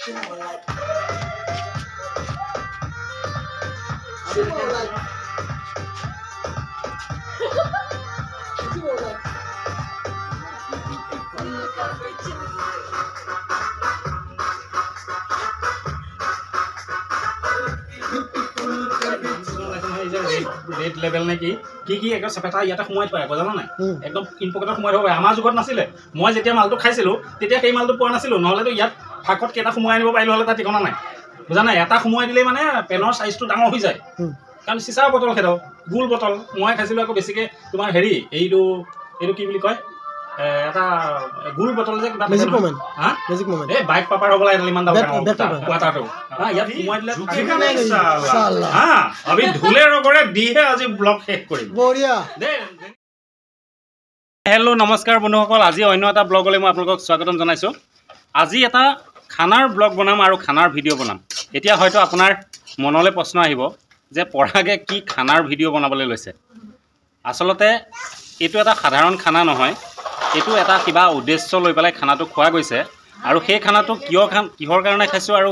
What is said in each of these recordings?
Red level নে কি একদম চেপেটা ইয়াতে সোমাই থোৱা একো জানা নাই একদম ইন পকেটত সোমাই থব পাৰে আমাৰ যুগত নাছিলে মই যেতিয়া মালটো খাইছিলোঁ তেতিয়া সেই মালটো পোৱা নাছিলোঁ নহ'লেতো ইয়াত ফাকত কেইটা সোমাই আনিব পাৰিলোঁ হ'লে তাৰ ঠিকনা নাই বুজা নাই এটা সোমাই দিলেই মানে পেনৰ চাইজটো ডাঙৰ হৈ যায় কাৰণ চিচাৰ বটল খেদাও গোল বটল মই খাইছিলোঁ আকৌ বেছিকৈ তোমাৰ হেৰি এইটো কি বুলি কয় এটা গোল বটল যে কিবা মেজিক মোমেন্ট এই বাইক পাপাৰ হ'ব লাগে ইমান দাম কোৱাটাৰটো ইয়াত সোমাই দিলে আমি ধুলে ৰগৰে দিহে আজি ব্লগ শেষ কৰিম বঢ়িয়া হেল্ল' নমস্কাৰ বন্ধুসকল আজি অন্য এটা ব্লগলৈ মই আপোনালোকক স্বাগতম জনাইছোঁ আজি এটা খানাৰ ব্লগ বনাম আৰু খানাৰ ভিডিঅ' বনাম এতিয়া হয়তো আপোনাৰ মনলৈ প্ৰশ্ন আহিব যে পৰাগে কি খানাৰ ভিডিঅ' বনাবলৈ লৈছে আচলতে এইটো এটা সাধাৰণ খানা নহয় এইটো এটা কিবা উদ্দেশ্য লৈ পেলাই খানাটো খোৱা গৈছে আৰু সেই খানাটো কিহৰ কাৰণে খাইছোঁ আৰু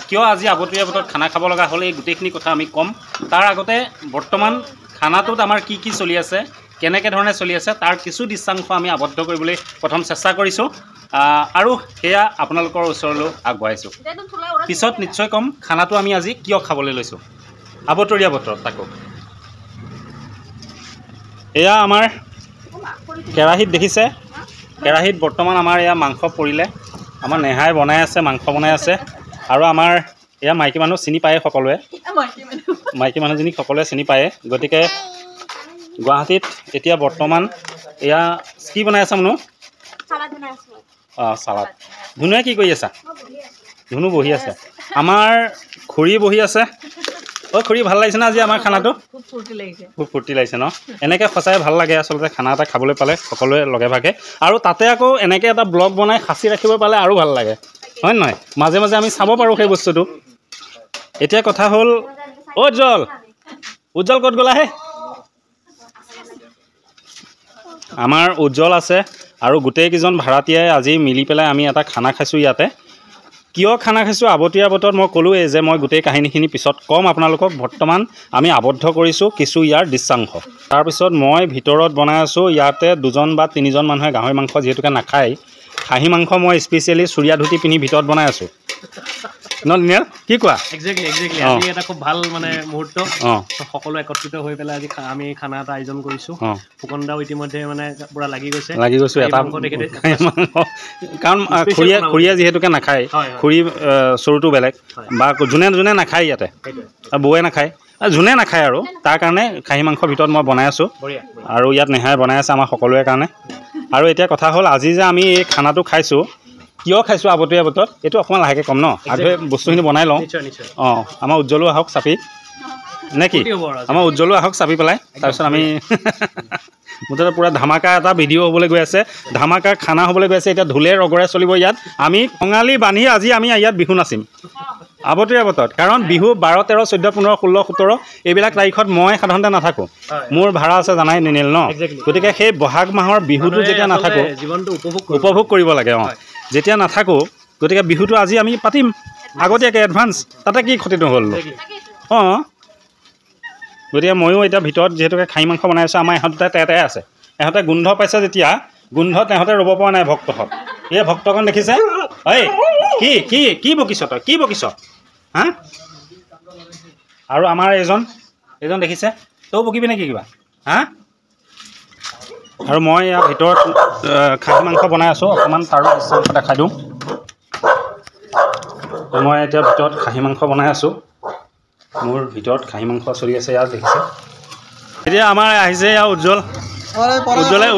কিয় আজি আবতৰীয়া বতৰত খানা খাব লগা হ'ল এই গোটেইখিনি কথা আমি ক'ম তাৰ আগতে বৰ্তমান খানাটোত আমাৰ কি চলি আছে কেনেকৈ ধৰণে চলি আছে তাৰ কিছু দৃশ্যাংশ আমি আবদ্ধ কৰিবলৈ প্ৰথম চেষ্টা কৰিছোঁ আৰু সেয়া আপোনালোকৰ ওচৰলৈ আগবঢ়াইছোঁ পিছত নিশ্চয় ক'ম খানাটো আমি আজি কিয় খাবলৈ লৈছোঁ আবতৰীয়া বতৰত তাকো এয়া আমাৰ কেৰাহীত দেখিছে কেৰাহীত বৰ্তমান আমাৰ এয়া মাংস পৰিলে আমাৰ নেহাই বনাই আছে মাংস বনাই আছে আৰু আমাৰ এয়া মাইকী মানুহ চিনি পায়ে সকলোৱে মাইকী মানুহজনীক সকলোৱে চিনি পায়ে গতিকে গুৱাহাটীত এতিয়া বৰ্তমান এয়া কি বনাই আছা মানুহ চালাড ধুনুৱে কি কৰি আছা ধুনু বহি আছে আমাৰ খুৰী বহি আছে খুৰী ভাল লাগিছে না আজি আমাৰ খানাটো খুব ফূৰ্তি লাগিছে ন এনেকৈ সঁচাই ভাল লাগে আচলতে খানা এটা খাবলৈ পালে সকলোৱে লগে ভাগে আৰু তাতে আকৌ এনেকৈ এটা ব্লগ বনাই সাঁচি ৰাখিব পালে আৰু ভাল লাগে হয় নহয় মাজে মাজে আমি চাব পাৰোঁ সেই বস্তুটো এতিয়া কথা হ'ল উজ্জ্বল ক'ত গ'লাহে আমাৰ উজ্জ্বল আছে আৰু গোটেইকেইজন ভাড়াতীয়াই আজি মিলি পেলাই আমি এটা খানা খাইছোঁ ইয়াতে কিয় খানা খাইছোঁ আবতৰীয়া বতৰত মই ক'লোৱেই যে মই গোটেই কাহিনীখিনি পিছত ক'ম আপোনালোকক বৰ্তমান আমি আবদ্ধ কৰিছোঁ কিছু ইয়াৰ দৃশ্যাংশ তাৰপিছত মই ভিতৰত বনাই আছোঁ ইয়াতে 2 বা 3জন মানুহে গাহৰি মাংস যিহেতুকে নাখায় খাহী মাংস মই স্পেচিয়েলি চুৰিয়া ধুতি পিন্ধি ভিতৰত বনাই আছোঁ নিয়াল কি কোৱা এক্সেক্টলি আজি এটা খুব ভাল মানে মুহূৰ্ত সকলো একত্ৰিত হৈ পেলাই আজি আমি খানা এটা আয়োজন কৰিছোঁ ফুকন দাও ইতিমধ্যে মানে পুৰা লাগি গৈছোঁ এটা কাৰণ খুৰীয়ে যিহেতুকে নাখায় খুৰী চৰুটো বেলেগ বা যোনে নাখায় ইয়াতে বৌয়ে নাখায় যোনে নাখায় আৰু তাৰ কাৰণে খাহী মাংসৰ ভিতৰত মই বনাই আছোঁ আৰু ইয়াত নেহাই বনাই আছে আমাৰ সকলোৰে কাৰণে আৰু এতিয়া কথা হ'ল আজি যে আমি এই খানাটো খাইছোঁ কিয় খাইছোঁ আবতৰীয়া বতৰত এইটো অকণমান লাহেকৈ ক'ম ন আগতে বস্তুখিনি বনাই লওঁ আমাৰ উজ্জ্বলো আহক চাপি নে কি আমাৰ উজ্জ্বলো আহক চাপি পেলাই তাৰপিছত আমি মুঠতে পূৰা ধামাকা এটা ভিডিঅ' হ'বলৈ গৈ আছে ধামাকা খানা হ'বলৈ গৈ আছে এতিয়া ঢোলে ৰগৰে চলিব ইয়াত আমি কঙালী বান্ধি আজি আমি ইয়াত বিহু নাচিম আবতৰীয়া বতৰত কাৰণ বিহু 12, 13, 14, 15, 16, 17 এইবিলাক তাৰিখত মই সাধাৰণতে নাথাকোঁ মোৰ ভাড়া আছে জানাই নিনিল ন গতিকে সেই বহাগ মাহৰ বিহুটো যেতিয়া নাথাকোঁ জীৱনটো উপভোগ কৰিব লাগে যেতিয়া নাথাকোঁ গতিকে বিহুটো আজি আমি পাতিম আগতীয়াকৈ এডভান্স তাতে কি ক্ষতিটো হ'ল গতিকে ময়ো এতিয়া ভিতৰত যিহেতুকে খাহী মাংস বনাই আছোঁ আমাৰ ইহঁত দুটাই তেতে আছে ইহঁতে গোন্ধ পাইছে যেতিয়া গোন্ধত ইহঁতে ৰ'ব পৰা নাই ভক্তহঁত এই ভক্তখন দেখিছে কি বকিছ তই কি বকিছ হা আৰু আমাৰ এইজন দেখিছে তই বকিবি নেকি কিবা হা আৰু মই ইয়াৰ ভিতৰত খাহী মাংস বনাই আছোঁ অকণমান তাৰো দৃশ্যাংশ দেখাই দিওঁ মই এতিয়া ভিতৰত খাহী মাংস বনাই আছোঁ মোৰ ভিতৰত খাহী মাংস চলি আছে ইয়াত দেখিছে এতিয়া আমাৰ আহিছে ইয়াৰ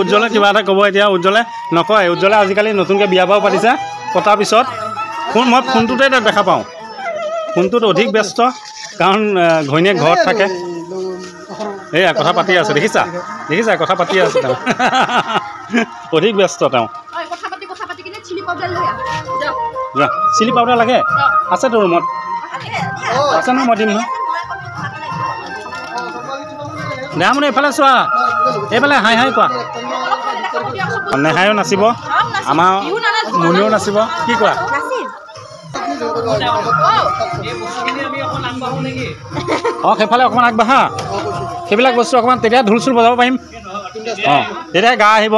উজ্জ্বলে কিবা এটা ক'ব এতিয়া উজ্জ্বলে নকয় উজ্জ্বলে আজিকালি নতুনকৈ বিয়া বাৰু পাতিছে পতাৰ পিছত মই ফোনটোতে দেখা পাওঁ ফোনটোত অধিক ব্যস্ত কাৰণ ঘৈণীয়েক ঘৰত থাকে এয়া কথা পাতি আছে দেখিছা কথা পাতি আছে তেওঁ অধিক ব্যস্ত তেওঁ চিলি পাউডাৰ লাগে আছে তোৰ ৰুমত আছে নহয় মই দিম নহয় দেহা মানে এইফালে চোৱা এইফালে হাই কোৱা নেহাইও নাচিব আমাৰ মুনিও নাচিব কি কোৱা অঁ সেইফালে অকণমান আগবাঢ়া সেইবিলাক বস্তু অকণমান তেতিয়া ঢোল চোল বজাব পাৰিম অঁ তেতিয়া গা আহিব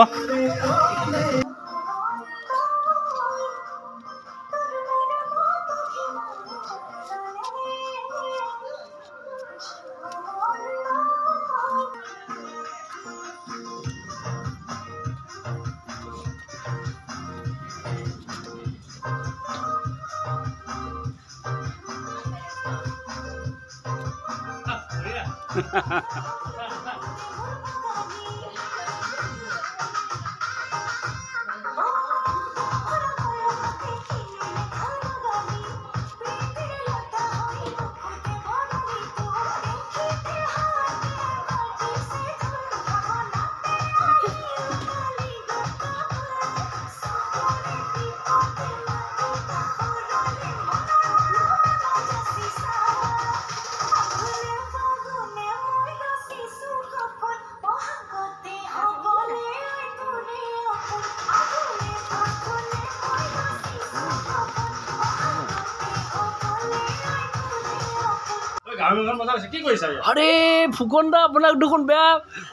আৰে ফুকন দা আপোনাক দেখোন বেয়া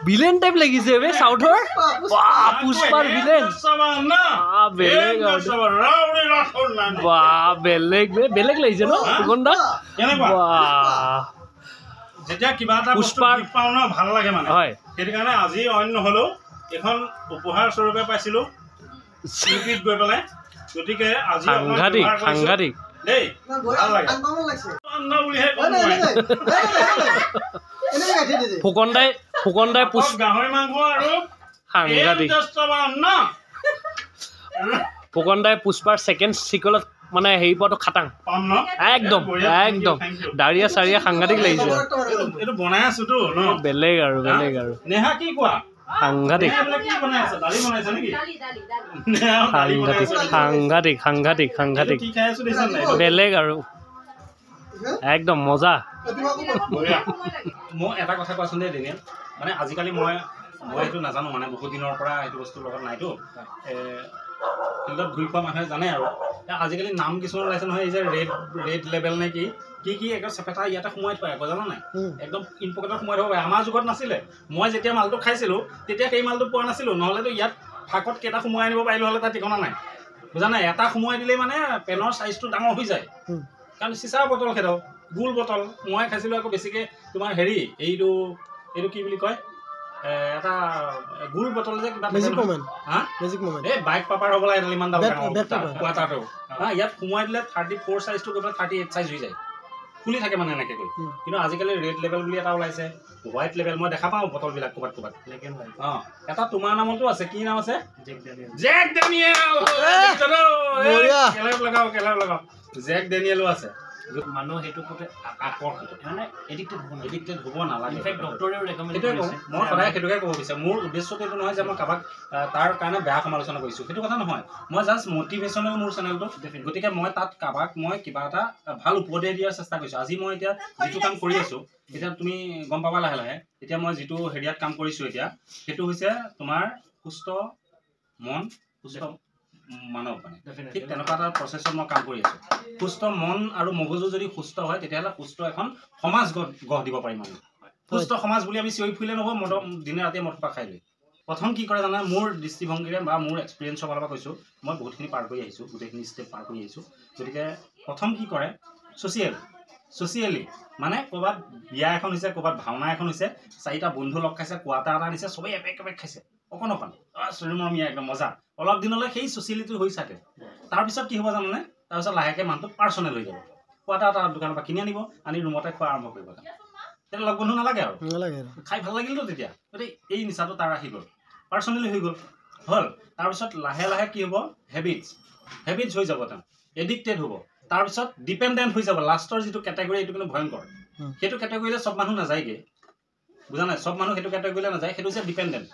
ভিলেন টাইপ লাগিছে বে সাউথৰ পুষ্পাৰ ভিলেন বেলেগ বেলেগ লাগিছে ন ফুকন দা যেতিয়া কিবা এটা পুষ্পাৰ পাওঁ ন ভাল লাগে মানে হয় সেইটো কাৰণে আজি অন্য নহ'লেও এখন উপহাৰ স্বৰূপে পাইছিলোঁ শিল্পীত গৈ পেলাই গতিকে আজি সাংঘাতিক দেই ভাল লাগে ফুকন দাই গাহৰি মাংস আৰু সাংঘাতিক ফুকন দাই পুষ্পাৰ ছেকেণ্ড চিকলত মানে হেৰি পোৱাটো খাটাং একদম দাৰিয়া চাৰিয়া সাংঘাতিক লাগিছে এইটো বনাই আছোতো বেলেগ আৰু নেহা কি কোৱা সাংঘাতিক বেলেগ আৰু একদম মজা মই এটা কথা কোৱাচোন দেই দিনে মানে আজিকালি মই এইটো নাজানো মানে বহুত দিনৰ পৰা এইটো বস্তুৰ লগত নাইতো ফিল্ডত ঘূৰি পোৱা মানুহে জানে আৰু আজিকালি নাম কিছুমান ওলাইছে নহয় এই যে ৰেড লেবেল নে কি একদম চেপেটা ইয়াতে সোমাই থোৱা আকৌ জানো নাই একদম ইনপকেটত সোমাই থ'ব পাৰে আমাৰ যুগত নাছিলে মই যেতিয়া মালটো খাইছিলোঁ তেতিয়া সেই মালটো পোৱা নাছিলোঁ নহ'লেতো ইয়াত ফাকত কেইটা সোমোৱাই আনিব পাৰিলোঁ হ'লে তাৰ ঠিকনা নাই বুজা নাই এটা সোমোৱাই দিলেই মানে পেনৰ চাইজটো ডাঙৰ হৈ যায় কাৰণ চিচাৰ বটল খেদাও গোল বটল মই খাইছিলোঁ আকৌ বেছিকৈ তোমাৰ হেৰি এইটো কি বুলি কয় এটা গোল বটল যে কিবা এই বাইক পাপাৰ হ'ব লাগে ইমান দাম কোৱাটাৰটো ইয়াত সোমোৱাই দিলে 34 চাইজটো গৈ পেলাই 38 চাইজ হৈ যায় খুলি থাকে মানে এনেকৈ গৈ কিন্তু আজিকালি ৰেড লেবেল বুলি এটা ওলাইছে হোৱাইট লেবেল মই দেখা পাওঁ বটলবিলাক ক'ৰবাত অঁ এটা তোমাৰ নামতো আছে কি নাম আছে জেক ডেনিয়েল লগাও জেক ডেনিয়েলো আছে মানুহ সেইটো প্ৰতি আকৰ্ষিত মানে এডিক্টেড হ'ব নালাগে ডক্টৰেও ৰেকমেণ্ড কৰিছে মই সদায় সেইটোকে ক'ব বিচাৰোঁ মোৰ উদ্দেশ্যটো এইটো নহয় যে মই কাৰোবাক তাৰ কাৰণে বেয়া সমালোচনা কৰিছোঁ সেইটো কথা নহয় মই জাষ্ট মটিভেশ্যনেল মোৰ চেনেলটো গতিকে মই তাত কাৰোবাক মই কিবা এটা ভাল উপদেশ দিয়াৰ চেষ্টা কৰিছোঁ আজি মই এতিয়া যিটো কাম কৰি আছোঁ এতিয়া তুমি গম পাবা লাহে লাহে এতিয়া মই যিটো হেৰিয়াত কাম কৰিছোঁ এতিয়া সেইটো হৈছে তোমাৰ সুস্থ মন সুস্থ মানৱ মানে ঠিক তেনেকুৱা এটা প্ৰচেছত মই কাম কৰি আছোঁ সুস্থ মন আৰু মগজু যদি সুস্থ হয় তেতিয়াহ'লে সুস্থ এখন সমাজ গঢ় দিব পাৰিম আমি সুস্থ সমাজ বুলি আমি চিঞৰি ফুৰিলে নহ'ব দিনে ৰাতিয়ে মদ খাই লৈ প্ৰথম কি কৰে জানা মোৰ দৃষ্টিভংগীৰে বা মোৰ এক্সপিৰিয়েঞ্চৰ ফালৰ পৰা কৈছোঁ মই বহুতখিনি পাৰ কৰি আহিছোঁ গোটেইখিনি ষ্টেপ পাৰ কৰি আহিছোঁ গতিকে প্ৰথম কি কৰে ছ'চিয়েলি মানে ক'ৰবাত বিয়া এখন হৈছে ক'ৰবাত ভাওনা এখন হৈছে 4টা বন্ধু লগ খাইছে কোৱাটাৰ এটা দিছে চবেই এপেক খাইছে অকণ চৰিমৰমীয়া একদম মজা অলপ দিনলৈ সেই ছ'চিয়েলিটি হৈ থাকে তাৰপিছত কি হ'ব জানানে তাৰপিছত লাহেকৈ মানুহটো পাৰ্চনেল হৈ যাব কোৱাটাৰ এটা দোকানৰ পৰা কিনি আনি ৰুমতে খোৱা আৰম্ভ কৰিব তেতিয়া লগ বন্ধু নালাগে আৰু খাই ভাল লাগিলতো তেতিয়া গতিকে এই নিচাটো তাৰ আহি গ'ল পাৰ্চনেলি হৈ গ'ল তাৰপিছত লাহে লাহে কি হ'ব হেবিটছ হৈ যাব তেওঁ এডিক্টেড হ'ব তাৰপিছত ডিপেণ্ডেণ্ট হৈ যাব লাষ্টৰ যিটো কেটেগৰী এইটো কিন্তু ভয়ংকৰ সেইটো কেটেগৰীলৈ চব মানুহ নাযায়গৈ বুজা নাই চব মানুহ সেইটো কেটেগৰীলৈ নাযায় সেইটো হৈছে ডিপেণ্ডেণ্ট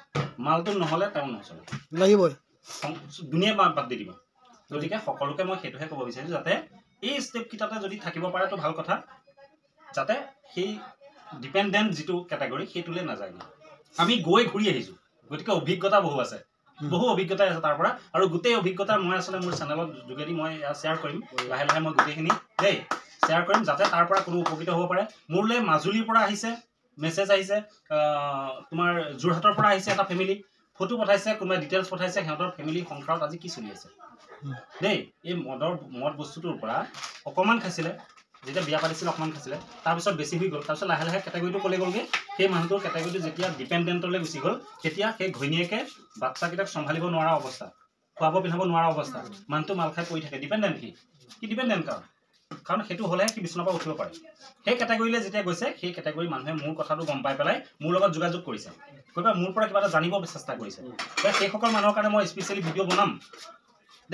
মালটো নহ'লে তেওঁ নচলে লাগিবই দুনিয়া বাদ দি দিব গতিকে সকলোকে মই সেইটোহে ক'ব বিচাৰিছোঁ যাতে এই ষ্টেপকেইটাতে যদি থাকিব পাৰেতো ভাল কথা যাতে সেই ডিপেণ্ডেণ্ট যিটো কেটেগৰী সেইটোলৈ নাযায় আমি গৈ ঘূৰি আহিছোঁ গতিকে অভিজ্ঞতা বহু আছে বহু অভিজ্ঞতা আছে তাৰ পৰা আৰু গোটেই অভিজ্ঞতা মই আচলতে মোৰ চেনেলত যোগেদি মই শ্বেয়াৰ কৰিম লাহে লাহে মই গোটেইখিনি দেই শ্বেয়াৰ কৰিম যাতে তাৰ পৰা কোনো উপকৃত হ'ব পাৰে মোৰলৈ মাজুলীৰ পৰা আহিছে মেছেজ আহিছে তোমাৰ যোৰহাটৰ পৰা আহিছে এটা ফেমিলি ফটো পঠাইছে কোনোবাই ডিটেইলছ পঠাইছে সিহঁতৰ ফেমিলি সংসাৰত আজি কি চলি আছে দেই এই মদ বস্তুটোৰ পৰা অকণমান খাইছিলে যেতিয়া বিয়া পাতিছিল অকণমান খাইছিলে তাৰপিছত বেছি হৈ গ'ল তাৰপিছত লাহে লাহে কেটেগৰীটো ক'লে গ'লগৈ সেই মানুহটোৰ কেটেগৰীটো যেতিয়া ডিপেণ্ডেণ্টলৈ গুচি গ'ল তেতিয়া সেই ঘৈণীয়েকে বাচ্চাকেইটাক চম্ভালিব নোৱাৰা অৱস্থা খুৱাব পিন্ধাব নোৱাৰা অৱস্থা মানুহটো মাল খাই পৰি থাকে ডিপেণ্ডেণ্ট কি ডিপেণ্ডেণ্ট কাৰণ সেইটো হ'লেহে সি বিচনাৰ পৰা উঠিব পাৰে সেই কেটেগৰীলৈ যেতিয়া গৈছে সেই কেটেগৰী মানুহে মোৰ কথাটো গম পাই পেলাই মোৰ লগত যোগাযোগ কৰিছে কোনোবা মোৰ পৰা কিবা এটা জানিব চেষ্টা কৰিছে সেইসকল মানুহৰ কাৰণে মই স্পেচিয়েলি ভিডিঅ' বনাম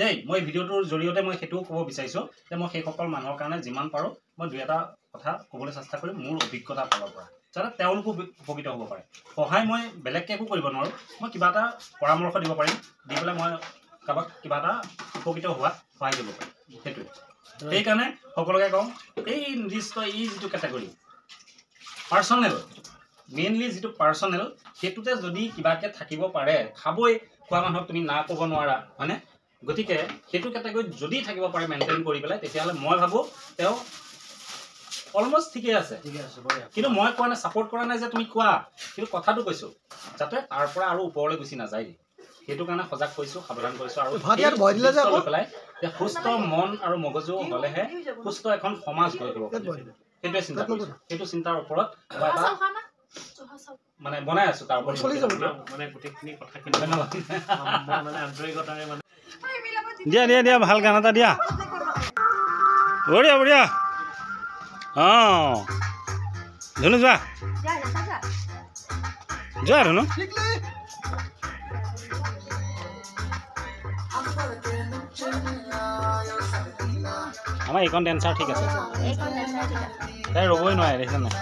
দেই মই ভিডিঅ'টোৰ জৰিয়তে মই সেইটোও ক'ব বিচাৰিছোঁ যে মই সেইসকল মানুহৰ কাৰণে যিমান পাৰোঁ মই দুই এটা কথা ক'বলৈ চেষ্টা কৰিম মোৰ অভিজ্ঞতাৰ ফালৰ পৰা যাতে তেওঁলোকো উপকৃত হ'ব পাৰে সহায় মই বেলেগকৈ একো কৰিব নোৱাৰোঁ মই কিবা এটা পৰামৰ্শ দিব পাৰিম দি পেলাই মই কাৰোবাক কিবা এটা উপকৃত হোৱাত সহায় কৰিব পাৰিম সেইটোৱে সেইকাৰণে সকলোকে কওঁ এই নিৰ্দিষ্ট এই যিটো কেটেগৰী পাৰ্চনেল মেইনলি যিটো পাৰ্চনেল সেইটোতে যদি কিবাকৈ থাকিব পাৰে খাবই খোৱা মানুহক তুমি না ক'ব নোৱাৰা হয়নে গতিকে সেইটো কেটেগৰীত যদি থাকিব পাৰে মেইনটেইন কৰি পেলাই তেতিয়াহ'লে মই ভাবোঁ তেওঁ অলমষ্ট ঠিকেই আছে কিন্তু মই কোৱা নাই ছাপৰ্ট কৰা নাই যে তুমি কোৱা কিন্তু কথাটো কৈছোঁ যাতে তাৰ পৰা আৰু ওপৰলৈ গুচি নাযায় সেইটো কাৰণে সজাগ কৰিছোঁ সাৱধান কৰিছোঁ আৰু লৈ পেলাই যে সুস্থ মন আৰু মগজু হ'লেহে সুস্থ এখন সমাজ গঢ়ি তুলিব সেইটোৱে চিন্তা কৰিছোঁ সেইটো চিন্তাৰ ওপৰত মানে বনাই আছোঁ তাৰ ওপৰত মানে গোটেইখিনি কথাখিনি মানে আন্তৰিকতাৰে মানে দিয়া ভাল গান এটা দিয়া বঢ়িয়া বঢ়িয়া ধুনু যোৱা ধুনু আমাৰ এইখন ডেন্সাৰ ঠিক আছে তাই ৰ'বই নোৱাৰে দেখিছা নাই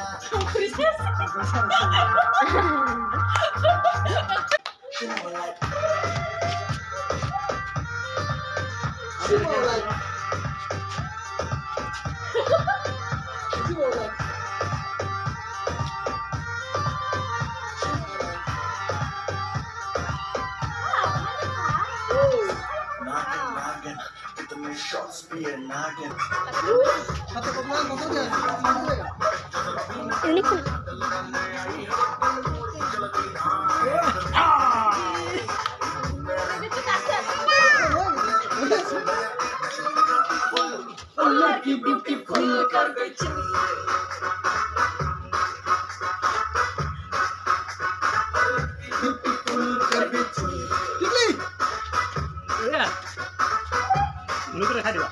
দেখাই দিবা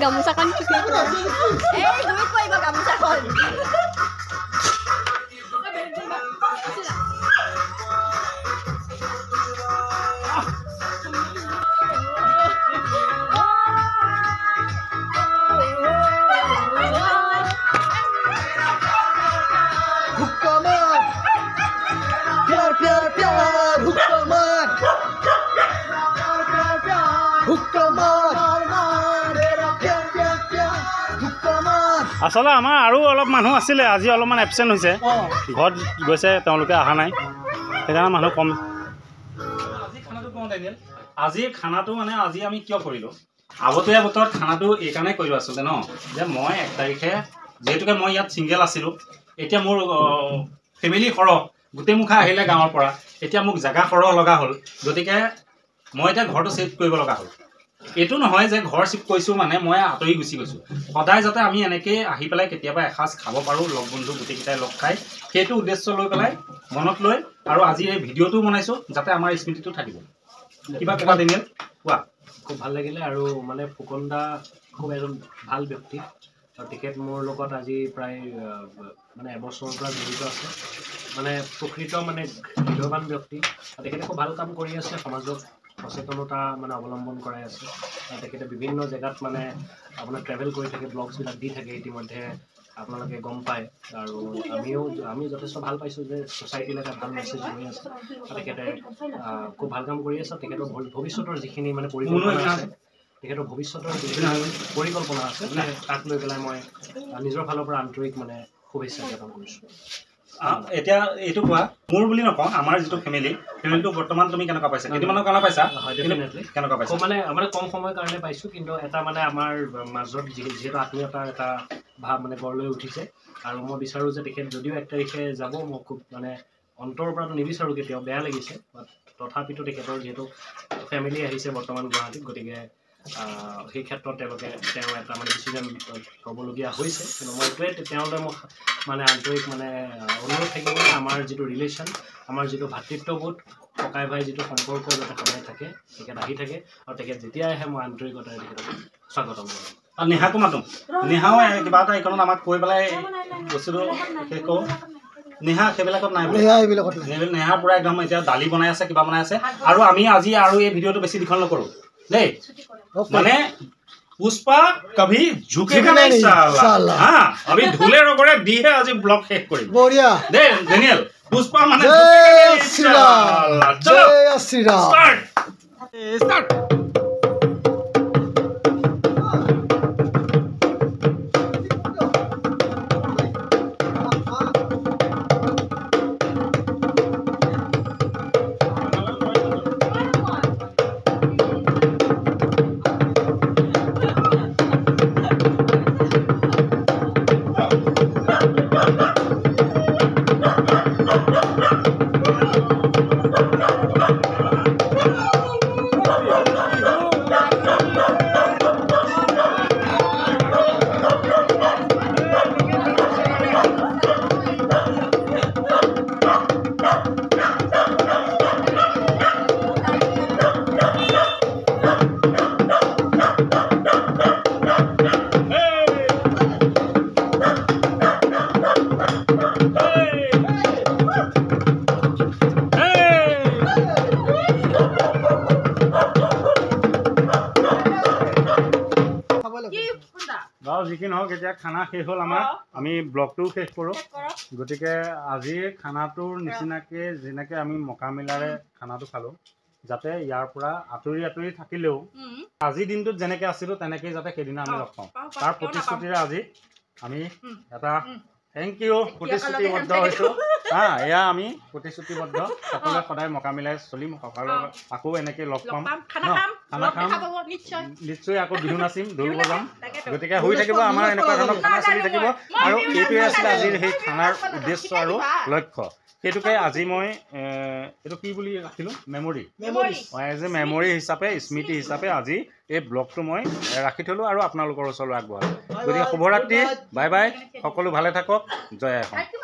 gamusakan juga. Duit kok ibu gamusakan. আসলে আমাৰ আৰু অলপ মানুহ আছিলে আজি অলপমান এবচেণ্ট হৈছে ঘৰত গৈছে তেওঁলোকে অহা নাই সেইকাৰণে মানুহ কম আজিৰ খানাটো মানে আজি আমি কিয় কৰিলোঁ আগতীয়া বতৰত খানাটো এইকাৰণে কৰিলোঁ আচলতে ন যে মই 1 তাৰিখে যিহেতুকে মই ইয়াত ছিংগেল আছিলোঁ এতিয়া মোৰ ফেমিলি সৰহ গোটেই মুখা আহিলে গাঁৱৰ পৰা এতিয়া মোক জেগা সৰহ লগা হ'ল গতিকে মই এতিয়া ঘৰটো ছেট কৰিব লগা হ'ল এইটো নহয় যে ঘৰ চিফ্ট কৰিছোঁ মানে মই আঁতৰি গুচি গৈছোঁ। সদায় যাতে আমি এনেকৈ আহি পেলাই কেতিয়াবা এসাঁজ খাব পাৰোঁ, লগ বন্ধু গোটেইকেইটাই লগ খাই, সেইটো উদ্দেশ্য লৈ পেলাই মনত লৈ আৰু আজি এই ভিডিঅ'টো বনাইছোঁ যাতে আমাৰ স্মৃতিটো থাকিব। কিবা ক'বা ডেনিয়েল? কোৱা। খুব ভাল লাগিলে আৰু মানে ফুকন দা খুব এজন ভাল ব্যক্তি আৰু তেখেত মোৰ লগত আজি প্ৰায় মানে এবছৰৰ পৰা জড়িত আছে। মানে প্ৰকৃত মানে হৃদয়ৱান ব্যক্তি। তেখেতে খুব ভাল কাম কৰি আছে, সমাজত সচেতনতা মানে অৱলম্বন কৰাই আছে। তেখেতে বিভিন্ন জেগাত মানে আপোনাৰ ট্ৰেভেল কৰি থাকে, ব্লগছবিলাক দি থাকে, ইতিমধ্যে আপোনালোকে গম পায়। আৰু আমি যথেষ্ট ভাল পাইছোঁ যে ছ'চাইটিলৈ এটা ভাল মেছেজ হৈ আছে। তেখেতে খুব ভাল কাম কৰি আছে। তেখেতৰ ভৱিষ্যতৰ যিখিনি মানে পৰিকল্পনা আছে, তেখেতৰ ভৱিষ্যতৰ যিখিনি পৰিকল্পনা আছে তাক লৈ পেলাই মই নিজৰ ফালৰ পৰা আন্তৰিক মানে শুভেচ্ছা জ্ঞাপন কৰিছোঁ। এতিয়া এইটো কোৱা, মোৰ বুলি নকওঁ, আমাৰ যিটো ফেমিলিটো বৰ্তমান তুমি কেনেকুৱা পাইছা? কেইদিনমানৰ কাৰণে পাইছা? হয়, ডেফিনেটলি কেনেকুৱা পাইছা? মানে কম সময়ৰ কাৰণে পাইছোঁ, কিন্তু এটা মানে আমাৰ মাজত যিহেতু আত্মীয়তাৰ এটা ভাৱ মানে গঢ় লৈ উঠিছে। আৰু মই বিচাৰোঁ যে তেখেত যদিও 1 তাৰিখে যাব, মই খুব মানে অন্তৰৰ পৰাটো নিবিচাৰোঁ, কেতিয়াও বেয়া লাগিছে, তথাপিতো তেখেতৰ যিহেতু ফেমিলি আহিছে বৰ্তমান গুৱাহাটীত, গতিকে সেই ক্ষেত্ৰত তেওঁ এটা মানে ডিচিজন ল'বলগীয়া হৈছে। কিন্তু মই এইটোৱে তেওঁলৈ মই মানে আন্তৰিক মানে অনুৰোধ থাকিব যে আমাৰ যিটো ৰিলেশ্যন, আমাৰ যিটো ভাতৃত্ববোধ, ককাই ভাই যিটো সম্পৰ্ক যাতে সদায় থাকে, তেখেত আহি থাকে। আৰু তেখেত যেতিয়াই আহে মই আন্তৰিকতাৰে তেখেতক স্বাগতম জনাম। আৰু নেহাকো মাতোঁ। নেহাও কিবা এটা এইখনত আমাক কৈ পেলাই বস্তুটো শেষ কৰোঁ। নেহা সেইবিলাকত নাই, নেহা পুৰা একদম এতিয়া দালি বনাই আছে, কিবা বনাই আছে। আৰু আমি আজি আৰু এই ভিডিঅ'টো বেছি দীঘল নকৰোঁ দেই, মানে পুষ্পা কভি ঝুকেগা নাই সালা, হা আমি ধুলে ৰগৰে দিহে আজি ব্লগ শেষ কৰিম। বঢ়িয়া দেই ডেনিয়েল, পুষ্পা মানে জয় শ্ৰী ৰাম, জয় শ্ৰী ৰাম, ষ্টাৰ্ট। বাৰু যিকি নহওক, এতিয়া খানা শেষ হ'ল আমাৰ, আমি ব্লগটোও শেষ কৰোঁ। গতিকে আজি খানাটোৰ নিচিনাকৈ যেনেকৈ আমি মকামিলাৰে খানাটো খালোঁ, যাতে ইয়াৰ পৰা আঁতৰি থাকিলেও আজিৰ দিনটোত যেনেকৈ আছিলোঁ তেনেকেই যাতে সেইদিনা আমি লগ পাওঁ, তাৰ প্ৰতিশ্ৰুতিৰে আজি আমি এটা থেংক ইউ প্ৰতিশ্ৰুতিবদ্ধ হৈছোঁ। এয়া আমি প্ৰতিশ্ৰুতিবদ্ধ, সকলোৱে সদায় মকামিলাই চলিম, সকলোৱে আকৌ এনেকৈ লগ পাম, খানা খাম, নিশ্চয় আকৌ বিহু নাচিম, ঢোল বজাম। গতিকে হৈ থাকিব আমাৰ এনেকুৱা ধৰণৰ খানা চলি থাকিব। আৰু এইটোৱে আছিলে আজিৰ সেই খানাৰ উদ্দেশ্য আৰু লক্ষ্য। সেইটোকে আজি মই এইটো কি বুলি ৰাখিলোঁ, মেমৰি, এজ এ মেমৰি হিচাপে, স্মৃতি হিচাপে আজি এই ব্লগটো মই ৰাখি থ'লোঁ আৰু আপোনালোকৰ ওচৰলৈ আগবঢ়ালোঁ। গতিকে শুভৰাত্ৰি, বাই বাই, সকলো ভালে থাকক, জয় আই অসম।